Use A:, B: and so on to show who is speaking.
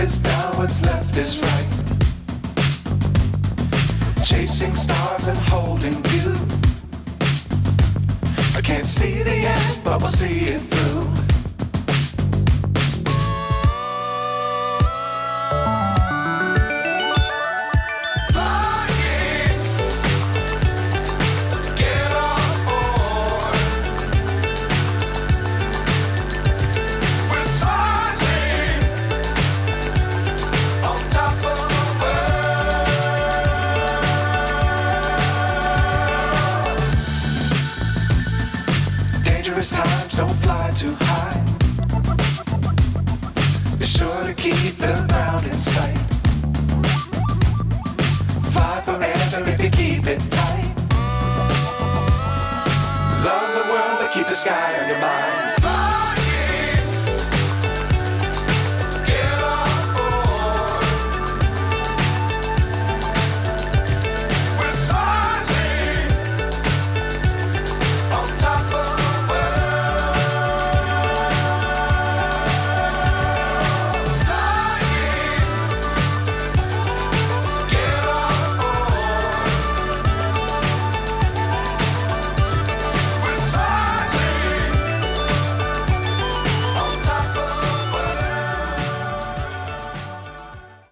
A: is down, what's left is right. Chasing stars and holding you. I can't see the end, but we'll see it through. Times don't fly too high. Be sure to keep the ground in sight. Fly forever if you keep it tight. Love the world, but keep the sky on your mind.